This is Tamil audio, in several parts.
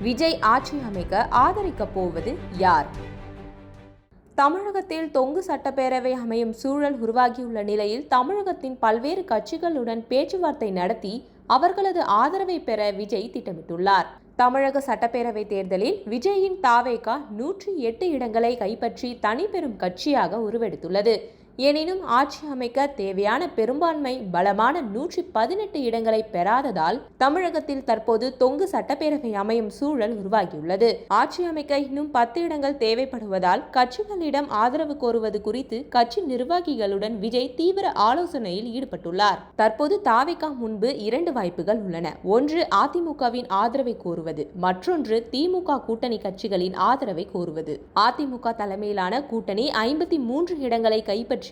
விஜய் ஆட்சி அமைக்க ஆதரிக்கப் போவது யார்? தமிழகத்தில் தொங்கு சட்டப்பேரவை அமையும் சூழல் உருவாகியுள்ள நிலையில் தமிழகத்தின் பல்வேறு கட்சிகளுடன் பேச்சுவார்த்தை நடத்தி அவர்களது ஆதரவை பெற விஜய் திட்டமிட்டுள்ளார். தமிழக சட்டப்பேரவை தேர்தலில் விஜயின் தாவேகா 108 இடங்களை கைப்பற்றி தனிப்பெரும் கட்சியாக உருவெடுத்துள்ளது. எனினும் ஆட்சி அமைக்க தேவையான பெரும்பான்மை பலமான 118 இடங்களை பெறாததால் தமிழகத்தில் தற்போது தொங்கு சட்டப்பேரவை அமையும் சூழல் உருவாகியுள்ளது. ஆட்சி அமைக்க இன்னும் 10 இடங்கள் தேவைப்படுவதால் கட்சிகளிடம் ஆதரவு கோருவது குறித்து கட்சி நிர்வாகிகளுடன் விஜய் தீவிர ஆலோசனையில் ஈடுபட்டுள்ளார். தற்போது தாவேகா முன்பு 2 வாய்ப்புகள் உள்ளன. ஒன்று அதிமுகவின் ஆதரவை கோருவது, மற்றொன்று திமுக கூட்டணி கட்சிகளின் ஆதரவை கோருவது. அதிமுக தலைமையிலான கூட்டணி 53 இடங்களை கைப்பற்றி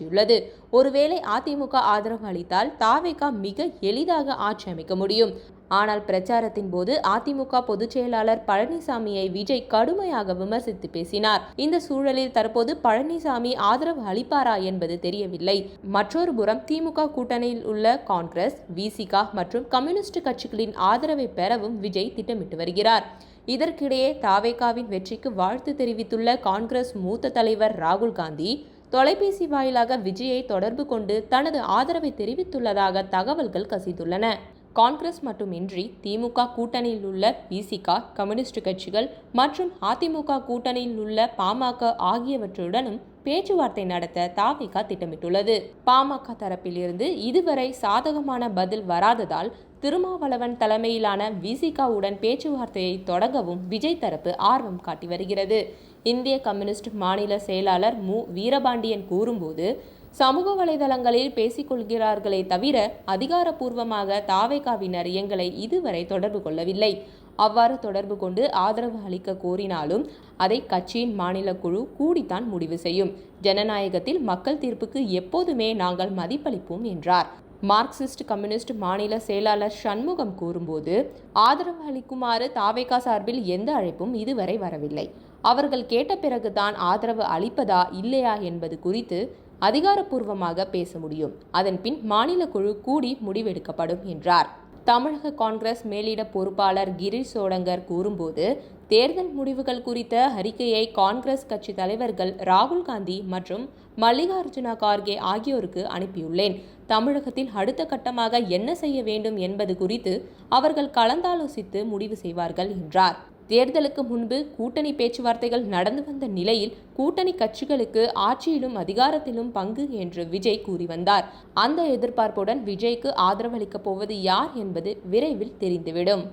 ஒருவேளை அதிமுக ஆதரவு அளித்தால் தாவேகா மிக எளிதாக ஆட்சி அமைக்க முடியும். ஆனால் பிரச்சாரத்தின் போது அதிமுக பொதுச் செயலாளர் பழனிசாமியை விஜய் கடுமையாக விமர்சித்து பேசினார். இந்த சூழலில் தற்போது பழனிசாமி ஆதரவு அளிப்பாரா என்பது தெரியவில்லை. மற்றொரு புறம் திமுக கூட்டணியில் உள்ள காங்கிரஸ், விசிக மற்றும் கம்யூனிஸ்ட் கட்சிகளின் ஆதரவை பெறவும் விஜய் திட்டமிட்டு வருகிறார். இதற்கிடையே தாவேகாவின் வெற்றிக்கு வாழ்த்து தெரிவித்துள்ள காங்கிரஸ் மூத்த தலைவர் ராகுல் காந்தி தொலைபேசி வாயிலாக விஜயை தொடர்பு கொண்டு தனது ஆதரவை தெரிவித்துள்ளதாக தகவல்கள் கசிந்துள்ளன. காங்கிரஸ் மட்டுமின்றி திமுக கூட்டணியில் உள்ள விசிக, கம்யூனிஸ்ட் கட்சிகள் மற்றும் அதிமுக கூட்டணியில் உள்ள பாமக ஆகியவற்றுடனும் பேச்சுவார்த்தை நடத்த தாவேகா திட்டமிட்டுள்ளது. பாமக தரப்பில் இருந்து இதுவரை சாதகமான பதில் வராததால் திருமாவளவன் தலைமையிலான விசிகவுடன் பேச்சுவார்த்தையை தொடங்கவும் விஜய் தரப்பு ஆர்வம் காட்டி வருகிறது. இந்திய கம்யூனிஸ்ட் மாநில செயலாளர் மு. வீரபாண்டியன் கூறும்போது, சமூக வலைதளங்களில் பேசிக்கொள்கிறார்களே தவிர அதிகாரப்பூர்வமாக தாவேகாவினர் எங்களை இதுவரை தொடர்பு கொள்ளவில்லை. அவ்வாறு தொடர்பு கொண்டு ஆதரவு அளிக்க கோரினாலும் அதை கட்சியின் மாநில குழு கூடித்தான் முடிவு செய்யும். ஜனநாயகத்தில் மக்கள் தீர்ப்புக்கு எப்போதுமே நாங்கள் மதிப்பளிப்போம் என்றார். மார்க்சிஸ்ட் கம்யூனிஸ்ட் மாநில செயலாளர் சண்முகம் கூறும்போது, ஆதரவு அளிக்குமாறு தாவேகா சார்பில் எந்த அழைப்பும் இதுவரை வரவில்லை. அவர்கள் கேட்ட பிறகுதான் ஆதரவு அளிப்பதா இல்லையா என்பது குறித்து அதிகாரப்பூர்வமாக பேச முடியும். அதன் பின் மாநில குழு கூடி முடிவெடுக்கப்படும் என்றார். தமிழக காங்கிரஸ் மேலிட பொறுப்பாளர் கிரீஷ் சோடங்கர் கூறும்போது, தேர்தல் முடிவுகள் குறித்த அறிக்கையை காங்கிரஸ் கட்சி தலைவர்கள் ராகுல் காந்தி மற்றும் மல்லிகார்ஜுன கார்கே ஆகியோருக்கு அனுப்பியுள்ளேன். தமிழகத்தில் அடுத்த கட்டமாக என்ன செய்ய வேண்டும் என்பது குறித்து அவர்கள் கலந்தாலோசித்து முடிவு செய்வார்கள் என்றார். தேர்தலுக்கு முன்பு கூட்டணி பேச்சுவார்த்தைகள் நடந்து வந்த நிலையில் கூட்டணி கட்சிகளுக்கு ஆட்சியிலும் அதிகாரத்திலும் பங்கு என்று விஜய் கூறி வந்தார். அந்த எதிர்பார்ப்புடன் விஜய்க்கு ஆதரவளிக்கப் போவது யார் என்பது விரைவில் தெரிந்துவிடும்.